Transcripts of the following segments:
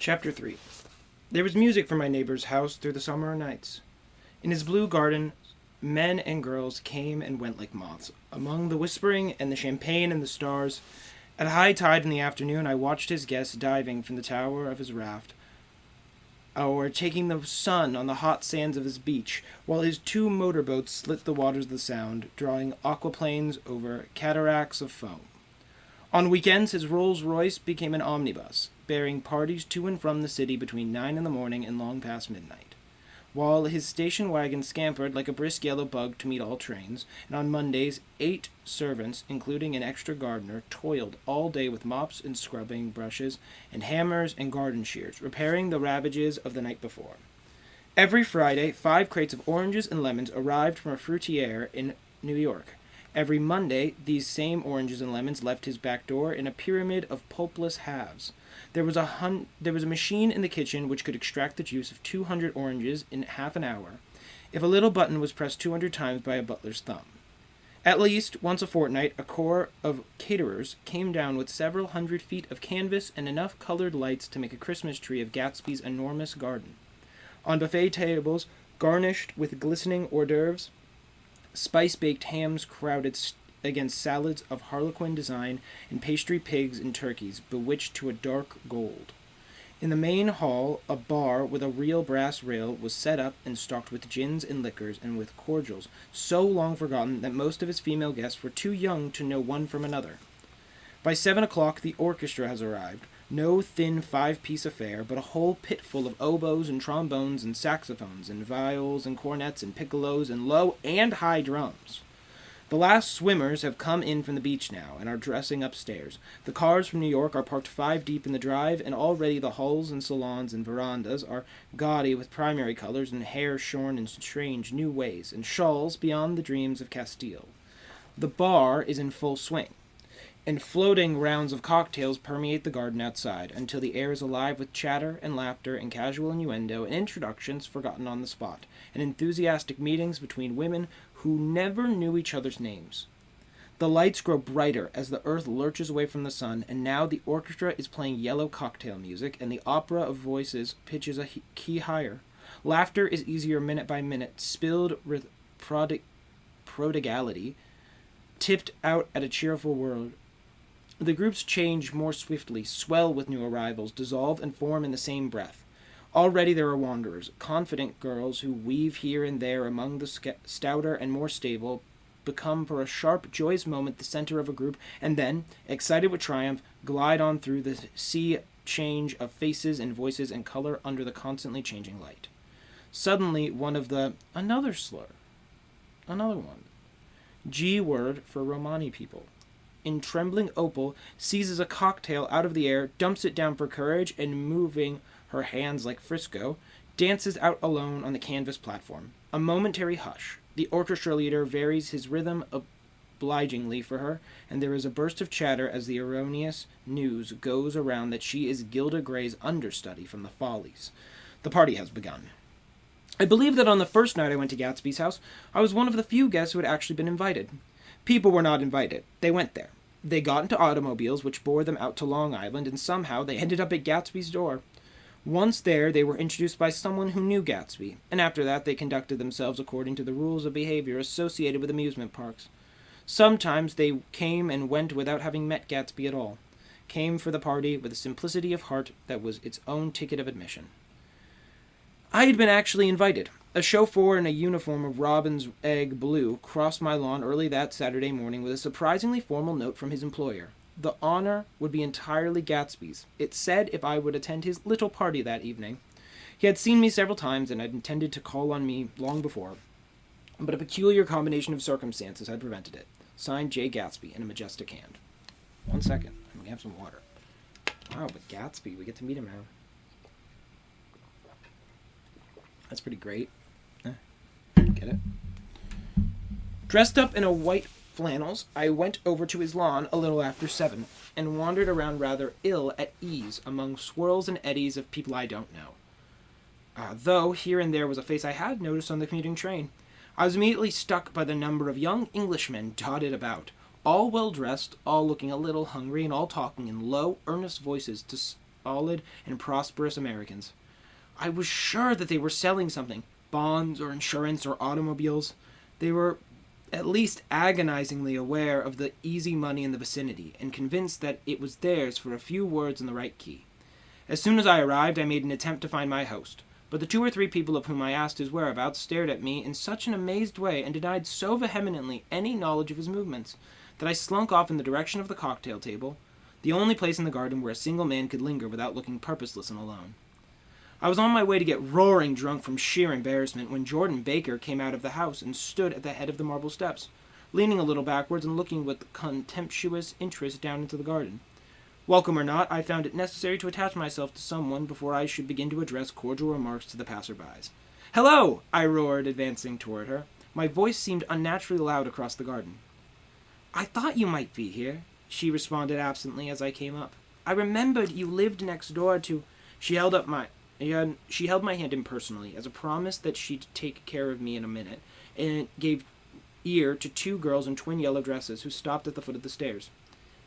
Chapter 3. There was music from my neighbor's house through the summer nights. In his blue garden, men and girls came and went like moths. Among the whispering and the champagne and the stars, at high tide in the afternoon I watched his guests diving from the tower of his raft, or taking the sun on the hot sands of his beach, while his two motorboats slit the waters of the Sound, drawing aquaplanes over cataracts of foam. On weekends, his Rolls-Royce became an omnibus, bearing parties to and from the city between 9 in the morning and long past midnight, while his station wagon scampered like a brisk yellow bug to meet all trains, and on Mondays 8 servants, including an extra gardener, toiled all day with mops and scrubbing brushes and hammers and garden shears, repairing the ravages of the night before. Every Friday, 5 crates of oranges and lemons arrived from a fruitiere in New York. Every Monday, these same oranges and lemons left his back door in a pyramid of pulpless halves. There was a machine in the kitchen which could extract the juice of 200 oranges in half an hour, if a little button was pressed 200 times by a butler's thumb. At least once a fortnight, a corps of caterers came down with several hundred feet of canvas and enough colored lights to make a Christmas tree of Gatsby's enormous garden. On buffet tables, garnished with glistening hors d'oeuvres, spice-baked hams crowded against salads of harlequin design and pastry pigs and turkeys bewitched to a dark gold. In the main hall, a bar with a real brass rail was set up and stocked with gins and liquors and with cordials, so long forgotten that most of his female guests were too young to know one from another. By 7 o'clock the orchestra has arrived, no thin 5-piece affair, but a whole pit full of oboes and trombones and saxophones and viols and cornets and piccolos and low and high drums. The last swimmers have come in from the beach now and are dressing upstairs. The cars from New York are parked 5 deep in the drive, and already the halls and salons and verandas are gaudy with primary colors and hair shorn in strange new ways, and shawls beyond the dreams of Castile. The bar is in full swing, and floating rounds of cocktails permeate the garden outside, until the air is alive with chatter and laughter and casual innuendo and introductions forgotten on the spot, and enthusiastic meetings between women who never knew each other's names. The lights grow brighter as the earth lurches away from the sun, and now the orchestra is playing yellow cocktail music, and the opera of voices pitches a key higher. Laughter is easier minute by minute, spilled with prodigality, tipped out at a cheerful word. The groups change more swiftly, swell with new arrivals, dissolve and form in the same breath. Already there are wanderers, confident girls who weave here and there among the stouter and more stable, become for a sharp, joyous moment the center of a group, and then, excited with triumph, glide on through the sea change of faces and voices and color under the constantly changing light. Suddenly, another slur. Another one. G word for Romani people. In trembling opal, seizes a cocktail out of the air, dumps it down for courage, and moving her hands like Frisco, dances out alone on the canvas platform. A momentary hush. The orchestra leader varies his rhythm obligingly for her, and there is a burst of chatter as the erroneous news goes around that she is Gilda Gray's understudy from the Follies. The party has begun. I believe that on the first night I went to Gatsby's house, I was one of the few guests who had actually been invited. People were not invited. They went there. They got into automobiles which bore them out to Long Island, and somehow they ended up at Gatsby's door. Once there, they were introduced by someone who knew Gatsby, and after that they conducted themselves according to the rules of behavior associated with amusement parks. Sometimes they came and went without having met Gatsby at all, came for the party with a simplicity of heart that was its own ticket of admission. I had been actually invited. A chauffeur in a uniform of robin's egg blue crossed my lawn early that Saturday morning with a surprisingly formal note from his employer. The honor would be entirely Gatsby's. It said if I would attend his little party that evening. He had seen me several times and had intended to call on me long before, but a peculiar combination of circumstances had prevented it. Signed, J. Gatsby, in a majestic hand. 1 second. Let me have some water. Wow, but Gatsby, we get to meet him now. That's pretty great. Get it? Dressed up in a white flannels, I went over to his lawn a little after 7, and wandered around rather ill at ease among swirls and eddies of people I don't know. Though here and there was a face I had noticed on the commuting train. I was immediately struck by the number of young Englishmen dotted about, all well dressed, all looking a little hungry, and all talking in low, earnest voices to solid and prosperous Americans. I was sure that they were selling something, bonds or insurance or automobiles. They were at least agonizingly aware of the easy money in the vicinity and convinced that it was theirs for a few words in the right key. As soon as I arrived, I made an attempt to find my host, but the 2 or 3 people of whom I asked his whereabouts stared at me in such an amazed way and denied so vehemently any knowledge of his movements that I slunk off in the direction of the cocktail table, the only place in the garden where a single man could linger without looking purposeless and alone. I was on my way to get roaring drunk from sheer embarrassment when Jordan Baker came out of the house and stood at the head of the marble steps, leaning a little backwards and looking with contemptuous interest down into the garden. Welcome or not, I found it necessary to attach myself to someone before I should begin to address cordial remarks to the passer-bys. "Hello!" I roared, advancing toward her. My voice seemed unnaturally loud across the garden. "I thought you might be here," she responded absently as I came up. "I remembered you lived next door to—" She held my hand impersonally as a promise that she'd take care of me in a minute, and gave ear to 2 girls in twin yellow dresses who stopped at the foot of the stairs.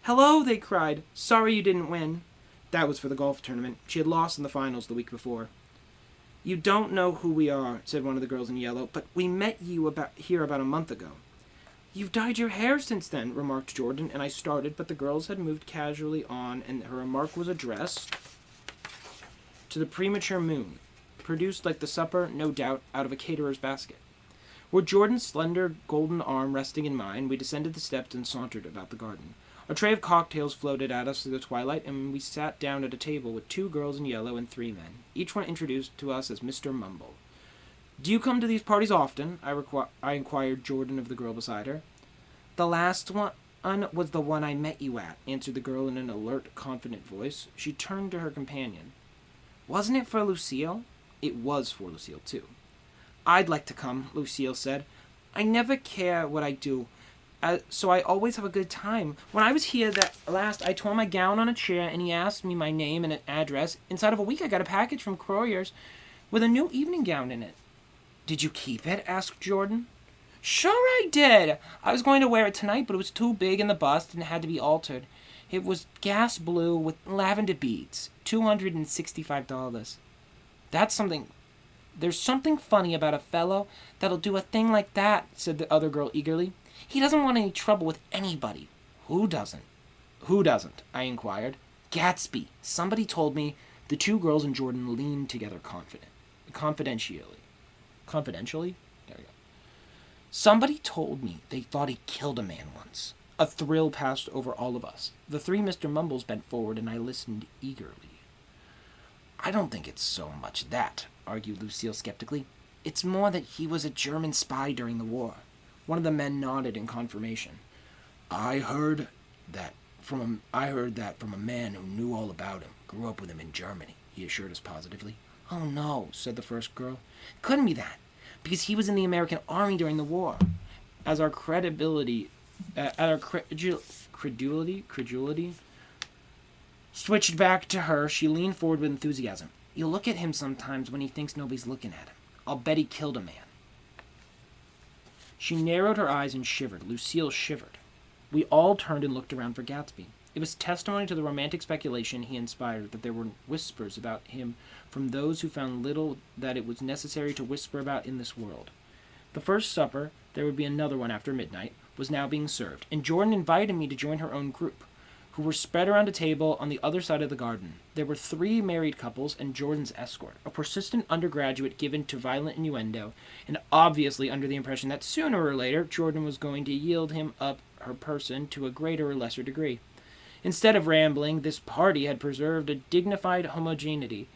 "Hello!" they cried. "Sorry you didn't win." That was for the golf tournament. She had lost in the finals the week before. "You don't know who we are," said one of the girls in yellow, "but we met you here about a month ago." "You've dyed your hair since then," remarked Jordan, and I started, but the girls had moved casually on, and her remark was addressed to the premature moon, produced like the supper, no doubt, out of a caterer's basket. With Jordan's slender golden arm resting in mine, we descended the steps and sauntered about the garden. A tray of cocktails floated at us through the twilight, and we sat down at a table with 2 girls in yellow and 3 men, each one introduced to us as Mr. Mumble. "Do you come to these parties often?" I inquired Jordan of the girl beside her. "The last one was the one I met you at," answered the girl in an alert, confident voice. She turned to her companion. "Wasn't it for Lucille?" It was for Lucille, too. "I'd like to come," Lucille said. "I never care what I do, so I always have a good time. When I was here that last, I tore my gown on a chair, and he asked me my name and an address. Inside of a week, I got a package from Croyer's with a new evening gown in it." "Did you keep it?" asked Jordan. "Sure I did. I was going to wear it tonight, but it was too big in the bust and it had to be altered. It was gas blue with lavender beads. $265. There's something funny about a fellow that'll do a thing like that," said the other girl eagerly. "He doesn't want any trouble with anybody." "Who doesn't?" "Who doesn't?" I inquired. "Gatsby. Somebody told me." The 2 girls and Jordan leaned together confidentially. Confidentially? There we go. "Somebody told me they thought he killed a man once." A thrill passed over all of us. The 3 Mr. Mumbles bent forward, and I listened eagerly. "I don't think it's so much that," argued Lucille skeptically. "It's more that he was a German spy during the war." One of the men nodded in confirmation. I heard that from a man who knew all about him, grew up with him in Germany," he assured us positively. "Oh, no," said the first girl. "It couldn't be that, because he was in the American Army during the war." As our credulity switched back to her, she leaned forward with enthusiasm. "You look at him sometimes when he thinks nobody's looking at him. I'll bet he killed a man." She narrowed her eyes and shivered. Lucille shivered. We all turned and looked around for Gatsby. It was testimony to the romantic speculation he inspired that there were whispers about him from those who found little that it was necessary to whisper about in this world. The first supper, there would be another one after midnight, was now being served, and Jordan invited me to join her own group, who were spread around a table on the other side of the garden. There were 3 married couples and Jordan's escort, a persistent undergraduate given to violent innuendo, and obviously under the impression that sooner or later Jordan was going to yield him up her person to a greater or lesser degree. Instead of rambling, this party had preserved a dignified homogeneity,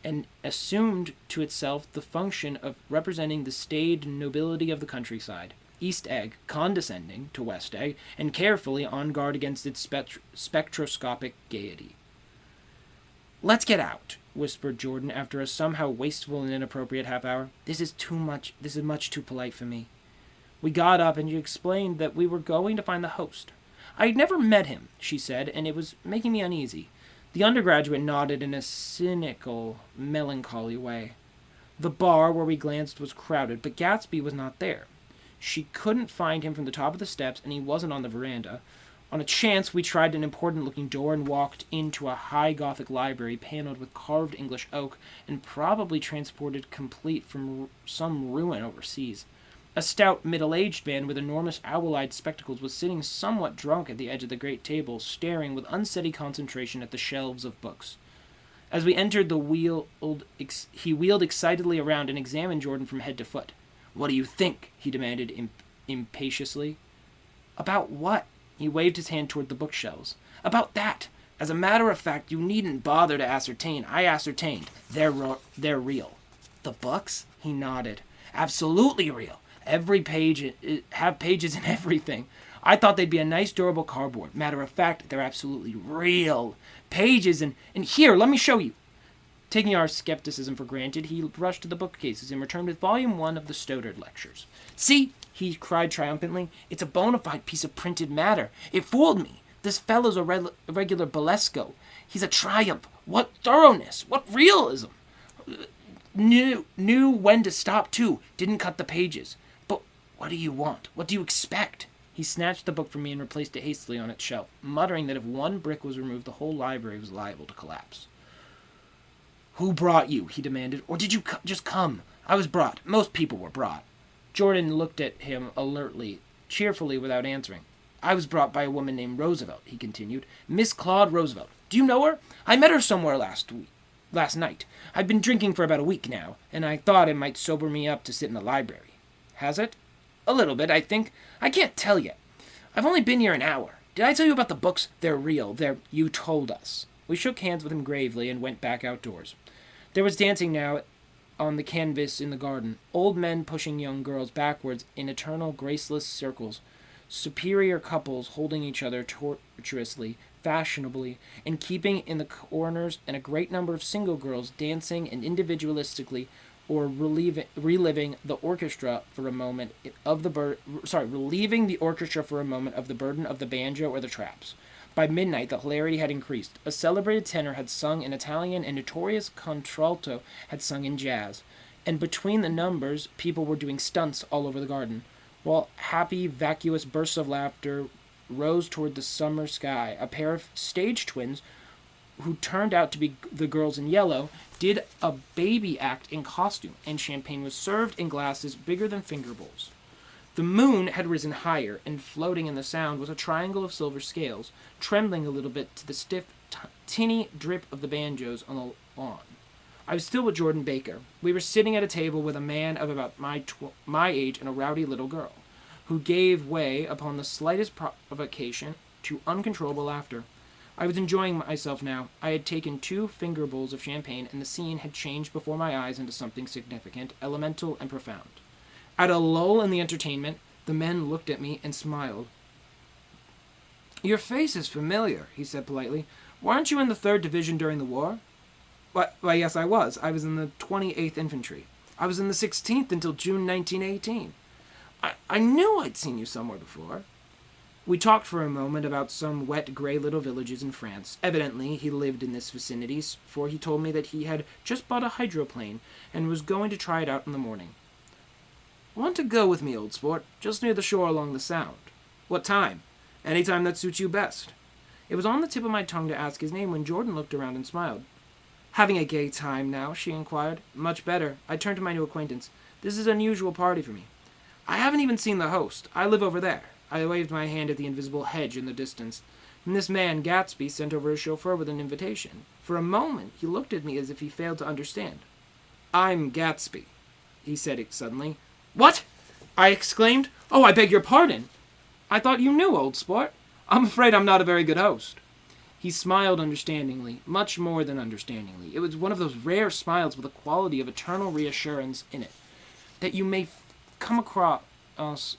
and assumed to itself the function of representing the staid nobility of the countryside. East Egg, condescending to West Egg, and carefully on guard against its spectroscopic gaiety. "Let's get out," whispered Jordan after a somehow wasteful and inappropriate half hour. This is much too polite for me." We got up, and she explained that we were going to find the host. I had never met him, she said, and it was making me uneasy. The undergraduate nodded in a cynical, melancholy way. The bar where we glanced was crowded, but Gatsby was not there. She couldn't find him from the top of the steps, and he wasn't on the veranda. On a chance, we tried an important-looking door and walked into a high Gothic library paneled with carved English oak and probably transported complete from some ruin overseas. A stout, middle-aged man with enormous owl-eyed spectacles was sitting somewhat drunk at the edge of the great table, staring with unsteady concentration at the shelves of books. As we entered, he wheeled excitedly around and examined Jordan from head to foot. "What do you think?" he demanded impatiently. "About what?" He waved his hand toward the bookshelves. "About that. As a matter of fact, you needn't bother to ascertain. I ascertained. They're real." "The books?" He nodded. "Absolutely real. Every page have pages and everything. I thought they'd be a nice durable cardboard. Matter of fact, they're absolutely real. Pages and here, let me show you." Taking our skepticism for granted, he rushed to the bookcases and returned with Volume 1 of the Stoddard Lectures. "See," he cried triumphantly, "it's a bona fide piece of printed matter. It fooled me. This fellow's a regular Bolesco. He's a triumph. What thoroughness! What realism! Knew when to stop, too. Didn't cut the pages. But what do you want? What do you expect?" He snatched the book from me and replaced it hastily on its shelf, muttering that if one brick was removed, the whole library was liable to collapse. "Who brought you?" he demanded. "Or did you just come?" "I was brought. Most people were brought." Jordan looked at him alertly, cheerfully, without answering. "I was brought by a woman named Roosevelt," he continued. "Miss Claude Roosevelt. Do you know her? I met her somewhere last night. I've been drinking for about a week now, and I thought it might sober me up to sit in the library." "Has it?" "A little bit, I think. I can't tell yet. I've only been here an hour. Did I tell you about the books? They're real. You told us." We shook hands with him gravely and went back outdoors. There was dancing now on the canvas in the garden, old men pushing young girls backwards in eternal graceless circles, superior couples holding each other tortuously, fashionably, and keeping in the corners, and a great number of single girls dancing and individualistically or reliving the orchestra for a moment of the relieving the orchestra for a moment of the burden of the banjo or the traps. By midnight, the hilarity had increased. A celebrated tenor had sung in Italian, and notorious contralto had sung in jazz. And between the numbers, people were doing stunts all over the garden, while happy, vacuous bursts of laughter rose toward the summer sky. A pair of stage twins, who turned out to be the girls in yellow, did a baby act in costume, and champagne was served in glasses bigger than finger bowls. The moon had risen higher, and floating in the sound was a triangle of silver scales, trembling a little bit to the stiff, tinny drip of the banjos on the lawn. I was still with Jordan Baker. We were sitting at a table with a man of about my age and a rowdy little girl, who gave way upon the slightest provocation to uncontrollable laughter. I was enjoying myself now. I had taken 2 finger bowls of champagne, and the scene had changed before my eyes into something significant, elemental, and profound. At a lull in the entertainment, the men looked at me and smiled. "Your face is familiar," he said politely. "Weren't you in the 3rd Division during the war?" Why, yes, I was. I was in the 28th Infantry. I was in the 16th until June 1918. I knew I'd seen you somewhere before." We talked for a moment about some wet, gray little villages in France. Evidently, he lived in this vicinity, for he told me that he had just bought a hydroplane and was going to try it out in the morning. "Want to go with me, old sport? Just near the shore along the Sound." "What time?" "Any time that suits you best." It was on the tip of my tongue to ask his name when Jordan looked around and smiled. "Having a gay time now?" she inquired. "Much better." I turned to my new acquaintance. "This is an unusual party for me." "I haven't even seen the host. I live over there." I waved my hand at the invisible hedge in the distance. And this man, Gatsby, sent over a chauffeur with an invitation. For a moment, he looked at me as if he failed to understand. "I'm Gatsby," he said suddenly. "What?" I exclaimed. "Oh, I beg your pardon. I thought you knew, old sport. I'm afraid I'm not a very good host." He smiled understandingly, much more than understandingly. It was one of those rare smiles with a quality of eternal reassurance in it that you may come across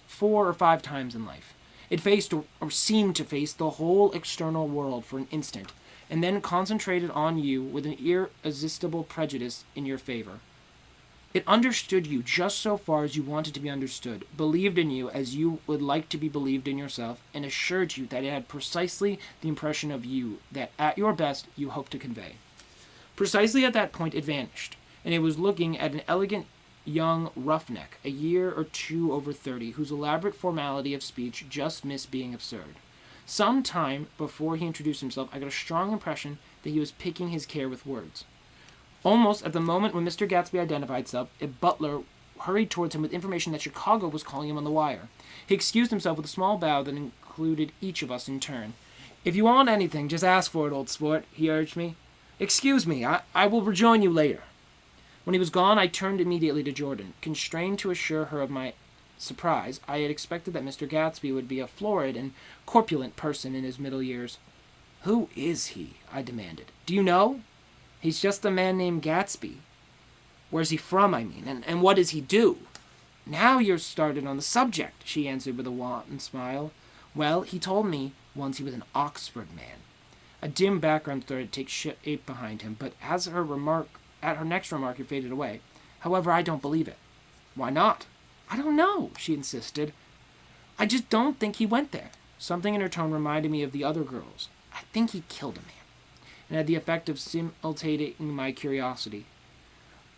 4 or 5 times in life. It faced or seemed to face the whole external world for an instant, and then concentrated on you with an irresistible prejudice in your favor. It understood you just so far as you wanted to be understood, believed in you as you would like to be believed in yourself, and assured you that it had precisely the impression of you that, at your best, you hoped to convey. Precisely at that point it vanished, and it was looking at an elegant young roughneck, a year or 2 over 30, whose elaborate formality of speech just missed being absurd. Some time before he introduced himself, I got a strong impression that he was picking his care with words. Almost at the moment when Mr. Gatsby identified himself, a butler hurried towards him with information that Chicago was calling him on the wire. He excused himself with a small bow that included each of us in turn. "If you want anything, just ask for it, old sport," he urged me. "Excuse me, I will rejoin you later." When he was gone, I turned immediately to Jordan, constrained to assure her of my surprise. I had expected that Mr. Gatsby would be a florid and corpulent person in his middle years. "Who is he?" I demanded. "Do you know?" "He's just a man named Gatsby." "Where's he from, I mean, and what does he do?" "Now you're started on the subject," she answered with a wanton smile. "Well, he told me once he was an Oxford man." A dim background started to take shape behind him, but at her next remark, it faded away. "However, I don't believe it." "Why not?" "I don't know," she insisted. "I just don't think he went there." Something in her tone reminded me of the other girls. "I think he killed a man," and had the effect of stimulating my curiosity.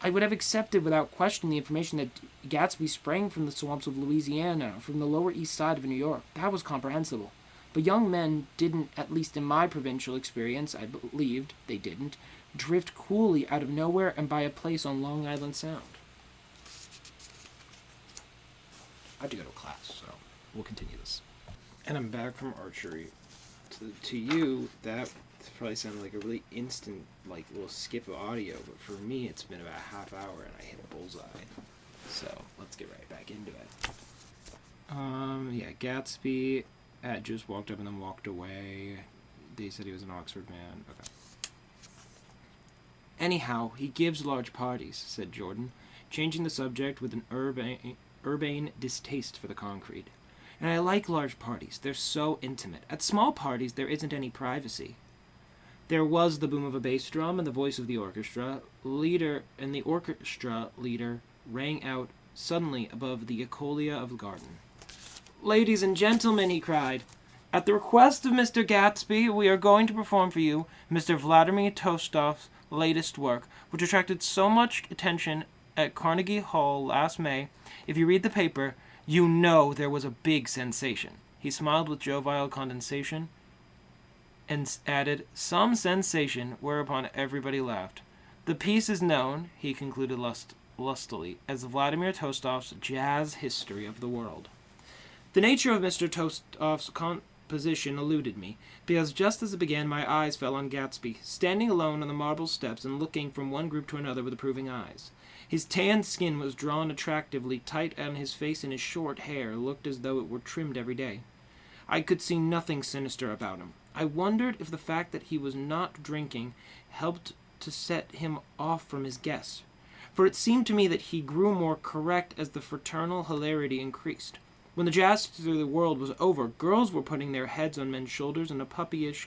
I would have accepted without question the information that Gatsby sprang from the swamps of Louisiana, from the Lower East Side of New York. That was comprehensible. But young men didn't, at least in my provincial experience, I believed they didn't, drift coolly out of nowhere and by a place on Long Island Sound. I have to go to class, so we'll continue this. And I'm back from archery. To you, that probably sounded like a really instant, little skip of audio, but for me, it's been about a half hour and I hit a bullseye. So let's get right back into it. Gatsby had just walked up and then walked away. They said he was an Oxford man. Okay. "Anyhow, he gives large parties," said Jordan, changing the subject with an urbane distaste for the concrete. "And I like large parties. They're so intimate. At small parties, there isn't any privacy." There was the boom of a bass drum and the voice of the orchestra leader, and the orchestra leader rang out suddenly above the echolia of the garden. "Ladies and gentlemen," he cried, "at the request of Mr. Gatsby, we are going to perform for you Mr. Vladimir Tolstoy's latest work, which attracted so much attention at Carnegie Hall last May. If you read the paper, you know there was a big sensation." He smiled with jovial condescension and added, "Some sensation," whereupon everybody laughed. "The piece is known," he concluded lustily, "as Vladimir Tolstoy's Jazz History of the World." The nature of Mr. Tolstoy's composition eluded me, because just as it began my eyes fell on Gatsby, standing alone on the marble steps and looking from one group to another with approving eyes. His tanned skin was drawn attractively tight, and his face and his short hair looked as though it were trimmed every day. I could see nothing sinister about him. I wondered if the fact that he was not drinking helped to set him off from his guests, for it seemed to me that he grew more correct as the fraternal hilarity increased. When the jazz through the world was over, girls were putting their heads on men's shoulders in a puppyish,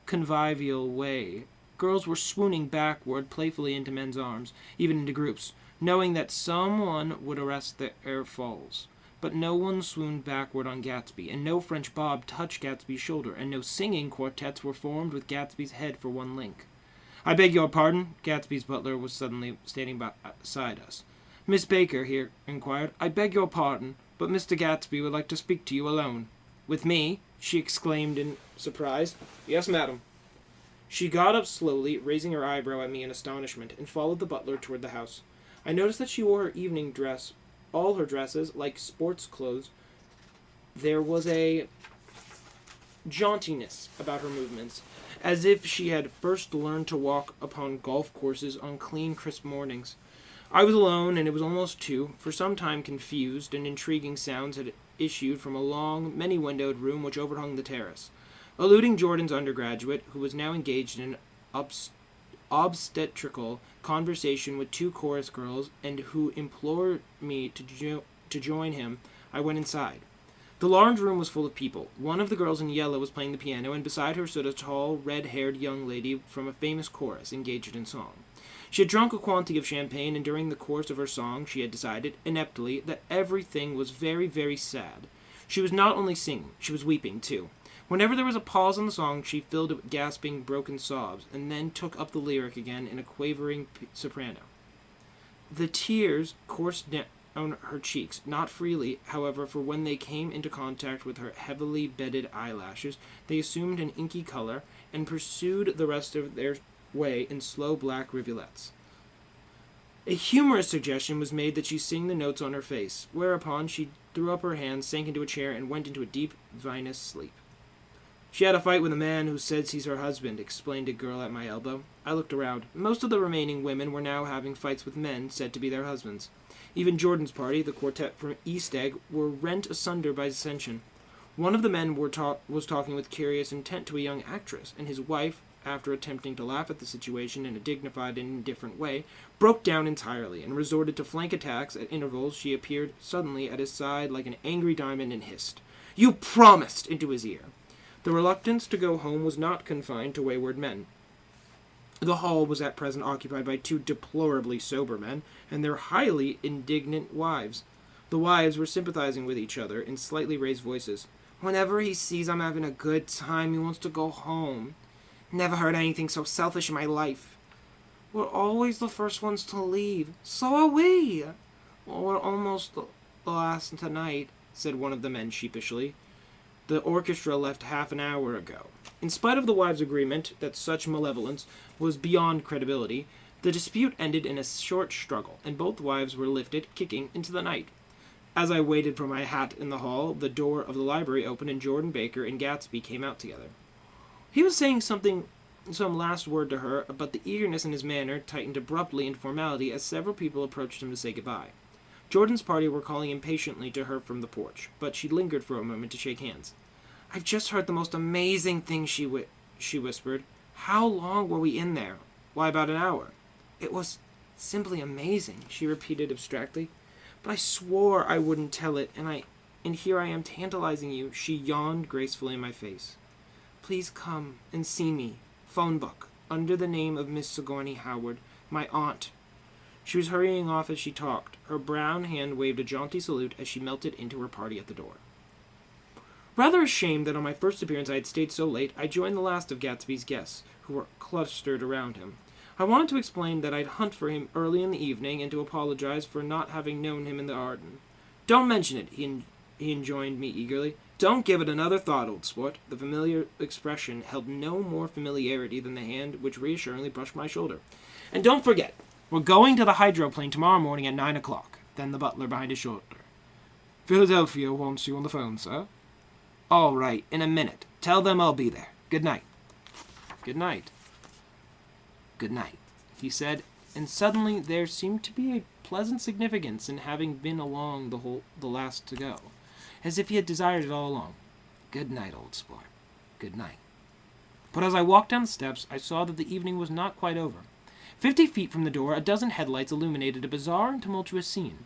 convivial way. Girls were swooning backward playfully into men's arms, even into groups, knowing that someone would arrest their falls. But no one swooned backward on Gatsby, and no French bob touched Gatsby's shoulder, and no singing quartets were formed with Gatsby's head for one link. "I beg your pardon." Gatsby's butler was suddenly standing beside us. "Miss Baker," he inquired, "I beg your pardon, but Mr. Gatsby would like to speak to you alone." "With me?" she exclaimed in surprise. "Yes, madam." She got up slowly, raising her eyebrow at me in astonishment, and followed the butler toward the house. I noticed that she wore her evening dress, all her dresses, like sports clothes. There was a jauntiness about her movements, as if she had first learned to walk upon golf courses on clean, crisp mornings. I was alone, and it was almost 2. For some time confused and intriguing sounds had issued from a long, many-windowed room which overhung the terrace. Eluding Jordan's undergraduate, who was now engaged in obstetrical conversation with 2 chorus girls, and who implored me to join him, I went inside. The large room was full of people. One of the girls in yellow was playing the piano, and beside her stood a tall, red-haired young lady from a famous chorus, engaged in song. She had drunk a quantity of champagne, and during the course of her song she had decided, ineptly, that everything was very, very sad. She was not only singing, she was weeping, too. Whenever there was a pause in the song, she filled it with gasping, broken sobs, and then took up the lyric again in a quavering soprano. The tears coursed on her cheeks, not freely, however, for when they came into contact with her heavily bedded eyelashes, they assumed an inky color and pursued the rest of their way in slow black rivulets. A humorous suggestion was made that she sing the notes on her face, whereupon she threw up her hands, sank into a chair, and went into a deep, vinous sleep. "She had a fight with a man who says he's her husband," explained a girl at my elbow. I looked around. Most of the remaining women were now having fights with men said to be their husbands. Even Jordan's party, the quartet from East Egg, were rent asunder by dissension. One of the men was talking with curious intent to a young actress, and his wife, after attempting to laugh at the situation in a dignified and indifferent way, broke down entirely and resorted to flank attacks. At intervals she appeared suddenly at his side like an angry diamond and hissed, "You promised!" into his ear. The reluctance to go home was not confined to wayward men. The hall was at present occupied by two deplorably sober men and their highly indignant wives. The wives were sympathizing with each other in slightly raised voices. "Whenever he sees I'm having a good time, he wants to go home. Never heard anything so selfish in my life. We're always the first ones to leave. So are we. Well, we're almost the last tonight," said one of the men sheepishly. The orchestra left half an hour ago. In spite of the wives' agreement that such malevolence was beyond credibility, the dispute ended in a short struggle, and both wives were lifted, kicking, into the night. As I waited for my hat in the hall, the door of the library opened and Jordan Baker and Gatsby came out together. He was saying some last word to her, but the eagerness in his manner tightened abruptly into formality as several people approached him to say goodbye. Jordan's party were calling impatiently to her from the porch, but she lingered for a moment to shake hands. "I've just heard the most amazing thing," she whispered. "How long were we in there?" "Why, about an hour." "It was simply amazing," she repeated abstractly. "But I swore I wouldn't tell it, and here I am tantalizing you." She yawned gracefully in my face. "Please come and see me. Phone book. Under the name of Miss Sigourney Howard, my aunt." She was hurrying off as she talked. Her brown hand waved a jaunty salute as she melted into her party at the door. Rather ashamed that on my first appearance I had stayed so late, I joined the last of Gatsby's guests, who were clustered around him. I wanted to explain that I'd hunt for him early in the evening and to apologize for not having known him in the garden. "Don't mention it," he enjoined me eagerly. "Don't give it another thought, old sport." The familiar expression held no more familiarity than the hand which reassuringly brushed my shoulder. "And don't forget, we're going to the hydroplane tomorrow morning at 9 o'clock. Then the butler behind his shoulder. "Philadelphia wants you on the phone, sir." "All right, in a minute. Tell them I'll be there. Good night." "Good night." "Good night," he said, and suddenly there seemed to be a pleasant significance in having been along the last to go, as if he had desired it all along. "Good night, old sport. Good night." But as I walked down the steps, I saw that the evening was not quite over. 50 feet from the door, a dozen headlights illuminated a bizarre and tumultuous scene.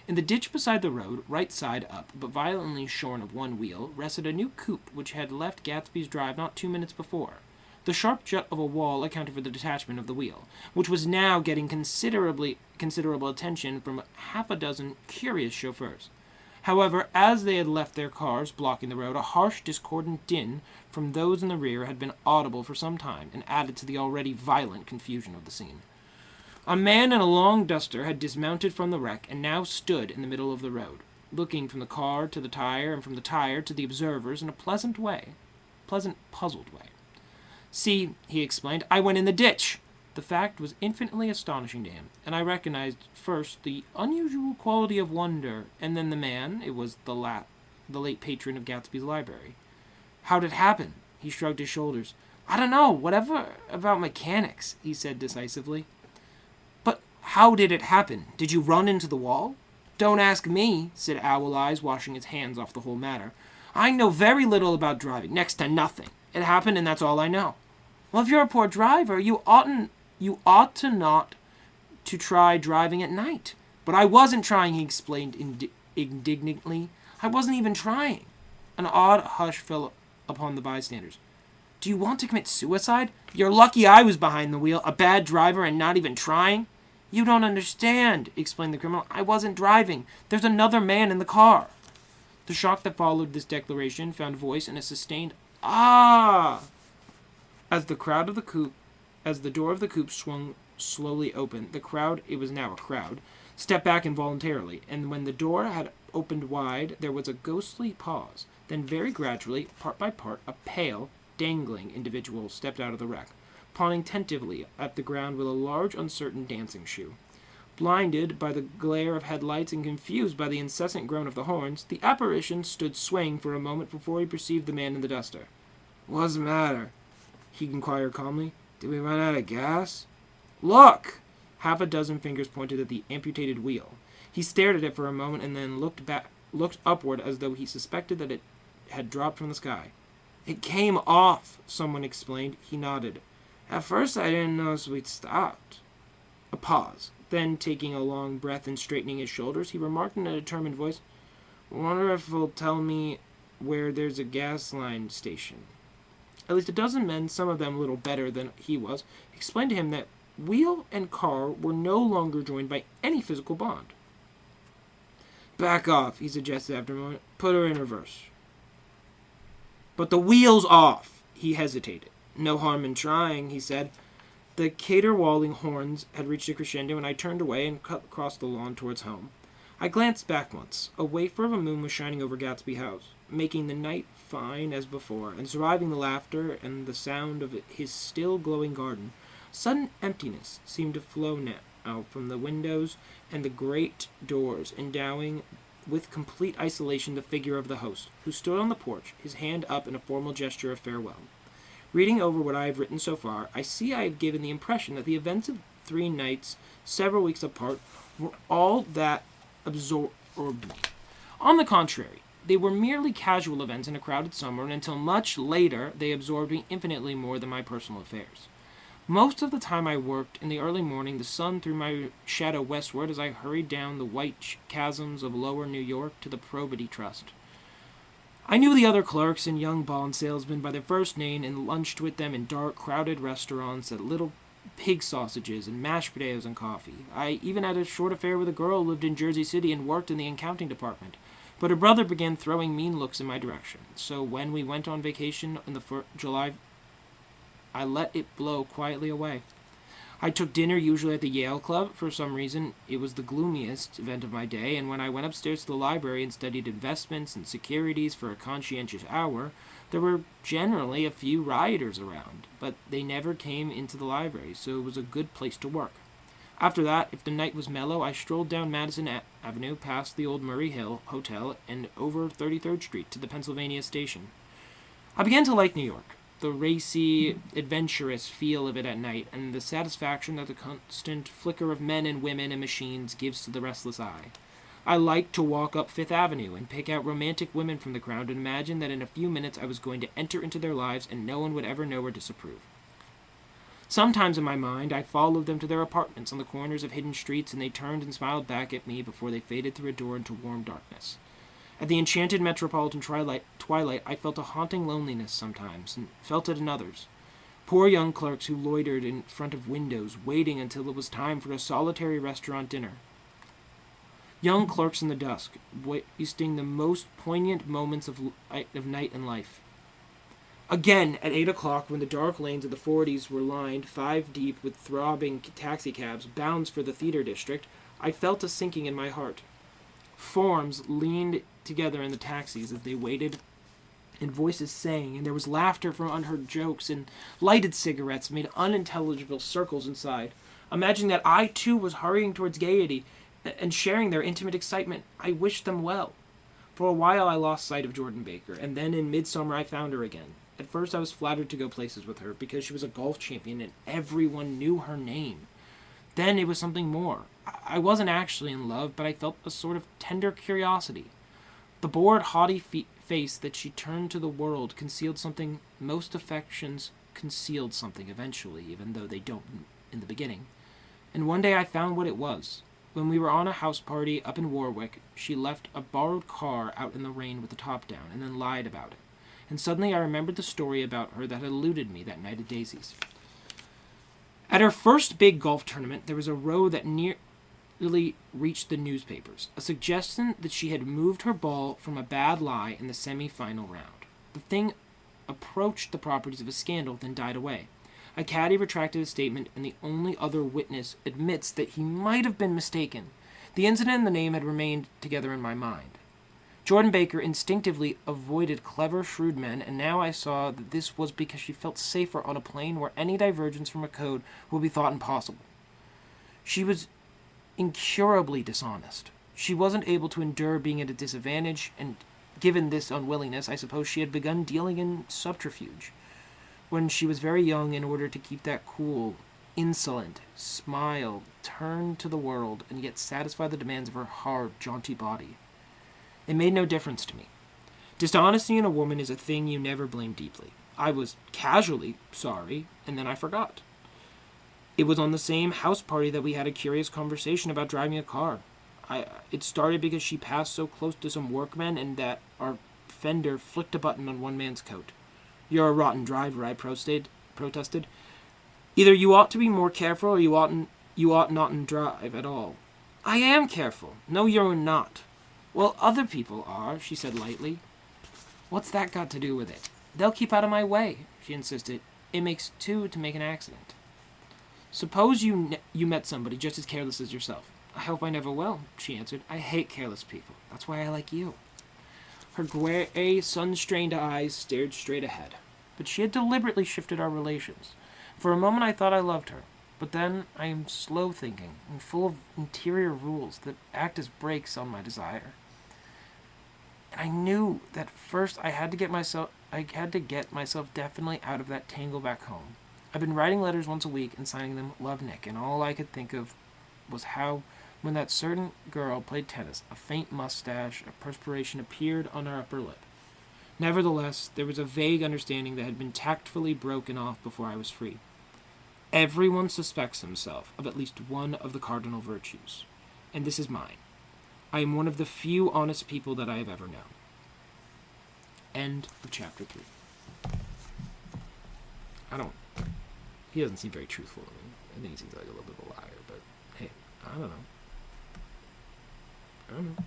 In the ditch beside the road, right side up, but violently shorn of one wheel, rested a new coupe which had left Gatsby's drive not 2 minutes before. The sharp jut of a wall accounted for the detachment of the wheel, which was now getting considerable attention from half a dozen curious chauffeurs. However, as they had left their cars blocking the road, a harsh, discordant din from those in the rear had been audible for some time, and added to the already violent confusion of the scene. A man in a long duster had dismounted from the wreck and now stood in the middle of the road, looking from the car to the tire and from the tire to the observers in a puzzled way. "See," he explained, "I went in the ditch." The fact was infinitely astonishing to him, and I recognized first the unusual quality of wonder, and then the man. It was the late patron of Gatsby's library. "How'd it happen?" He shrugged his shoulders. "I don't know, whatever about mechanics," he said decisively. "But how did it happen? Did you run into the wall?" "Don't ask me," said Owl Eyes, washing his hands off the whole matter. "I know very little about driving, next to nothing. It happened, and that's all I know." "Well, if you're a poor driver, you ought to not to try driving at night." "But I wasn't trying," he explained indignantly. "I wasn't even trying." An odd hush fell upon the bystanders. "Do you want to commit suicide? You're lucky I was behind the wheel, a bad driver, and not even trying." "You don't understand," explained the criminal. "I wasn't driving. There's another man in the car." The shock that followed this declaration found voice in a sustained "Ah!" As the door of the coupe swung slowly open, the crowd, it was now a crowd, stepped back involuntarily, and when the door had opened wide, there was a ghostly pause. Then very gradually, part by part, a pale, dangling individual stepped out of the wreck, pawing tentatively at the ground with a large, uncertain dancing shoe. Blinded by the glare of headlights and confused by the incessant groan of the horns, the apparition stood swaying for a moment before he perceived the man in the duster. "What's the matter?" he inquired calmly. "Did we run out of gas?" "Look!" Half a dozen fingers pointed at the amputated wheel. He stared at it for a moment and then looked upward as though he suspected that it had dropped from the sky. "It came off," someone explained. He nodded. "At first I didn't notice we'd stopped." A pause. Then, taking a long breath and straightening his shoulders, he remarked in a determined voice, "Wonder if he'll tell me where there's a gas line station." At least a dozen men, some of them a little better than he was, explained to him that wheel and car were no longer joined by any physical bond. "Back off," he suggested after a moment. "Put her in reverse." "But the wheel's off." He hesitated. "No harm in trying," he said. The caterwauling horns had reached a crescendo, and I turned away and cut across the lawn towards home. I glanced back once. A wafer of a moon was shining over Gatsby House, making the night fine as before, and surviving the laughter and the sound of his still glowing garden. Sudden emptiness seemed to flow now from the windows and the great doors, endowing with complete isolation the figure of the host, who stood on the porch, his hand up in a formal gesture of farewell. Reading over what I have written so far, I see I have given the impression that the events of 3 nights, several weeks apart, were all that absorbed me. On the contrary, they were merely casual events in a crowded summer, and until much later they absorbed me infinitely more than my personal affairs. Most of the time I worked. In the early morning, the sun threw my shadow westward as I hurried down the white chasms of lower New York to the Probity Trust. I knew the other clerks and young bond salesmen by their first name and lunched with them in dark, crowded restaurants at little pig sausages and mashed potatoes and coffee. I even had a short affair with a girl who lived in Jersey City and worked in the accounting department. But her brother began throwing mean looks in my direction. So when we went on vacation in July, I let it blow quietly away. I took dinner usually at the Yale Club. For some reason, it was the gloomiest event of my day, and when I went upstairs to the library and studied investments and securities for a conscientious hour, there were generally a few rioters around, but they never came into the library, so it was a good place to work. After that, if the night was mellow, I strolled down Madison Avenue, past the old Murray Hill Hotel, and over 33rd Street to the Pennsylvania Station. I began to like New York. The racy, adventurous feel of it at night, and the satisfaction that the constant flicker of men and women and machines gives to the restless eye. I liked to walk up Fifth Avenue and pick out romantic women from the crowd and imagine that in a few minutes I was going to enter into their lives and no one would ever know or disapprove. Sometimes in my mind I followed them to their apartments on the corners of hidden streets, and they turned and smiled back at me before they faded through a door into warm darkness. At the enchanted metropolitan twilight, I felt a haunting loneliness sometimes, and felt it in others. Poor young clerks who loitered in front of windows, waiting until it was time for a solitary restaurant dinner. Young clerks in the dusk, wasting the most poignant moments of night and life. Again, at 8 o'clock, when the dark lanes of the 40s were lined 5 deep with throbbing taxicabs bound for the theater district, I felt a sinking in my heart. Forms leaned together in the taxis as they waited, and voices sang, and there was laughter from unheard jokes, and lighted cigarettes made unintelligible circles inside. Imagining that I, too, was hurrying towards gaiety, and sharing their intimate excitement, I wished them well. For a while I lost sight of Jordan Baker, and then in midsummer I found her again. At first I was flattered to go places with her, because she was a golf champion, and everyone knew her name. Then it was something more. I wasn't actually in love, but I felt a sort of tender curiosity. The bored, haughty face that she turned to the world concealed something. Most affections concealed something eventually, even though they don't in the beginning. And one day I found what it was. When we were on a house party up in Warwick, she left a borrowed car out in the rain with the top down, and then lied about it. And suddenly I remembered the story about her that had eluded me that night at Daisy's. At her first big golf tournament, there was a row that nearly reached the newspapers, a suggestion that she had moved her ball from a bad lie in the semi-final round. The thing approached the properties of a scandal, then died away. A caddy retracted his statement, and the only other witness admits that he might have been mistaken. The incident and the name had remained together in my mind. Jordan Baker instinctively avoided clever, shrewd men, and now I saw that this was because she felt safer on a plane where any divergence from a code would be thought impossible. She was incurably dishonest. She wasn't able to endure being at a disadvantage, and given this unwillingness, I suppose she had begun dealing in subterfuge. When she was very young, in order to keep that cool, insolent smile turned to the world and yet satisfy the demands of her hard, jaunty body. It made no difference to me. Dishonesty in a woman is a thing you never blame deeply. I was casually sorry, and then I forgot. It was on the same house party that we had a curious conversation about driving a car. It started because she passed so close to some workmen and that our fender flicked a button on one man's coat. "You're a rotten driver," I protested. "Either you ought to be more careful or you ought not to drive at all." "I am careful." "No, you're not." "Well, other people are," she said lightly. "What's that got to do with it?" "They'll keep out of my way," she insisted. "It makes two to make an accident." "Suppose you met somebody just as careless as yourself." "I hope I never will," she answered. "I hate careless people. That's why I like you." Her gray, sun-strained eyes stared straight ahead. But she had deliberately shifted our relations. For a moment I thought I loved her. But then I am slow-thinking and full of interior rules that act as brakes on my desire. And I knew that first I had to get myself definitely out of that tangle back home. I've been writing letters once a week and signing them "Love, Nick," and all I could think of was how, when that certain girl played tennis, a faint mustache of perspiration appeared on her upper lip. Nevertheless, there was a vague understanding that had been tactfully broken off before I was free. Everyone suspects himself of at least one of the cardinal virtues, and this is mine. I am one of the few honest people that I have ever known. End of chapter 3. He doesn't seem very truthful to me. I think he seems like a little bit of a liar, but hey, I don't know.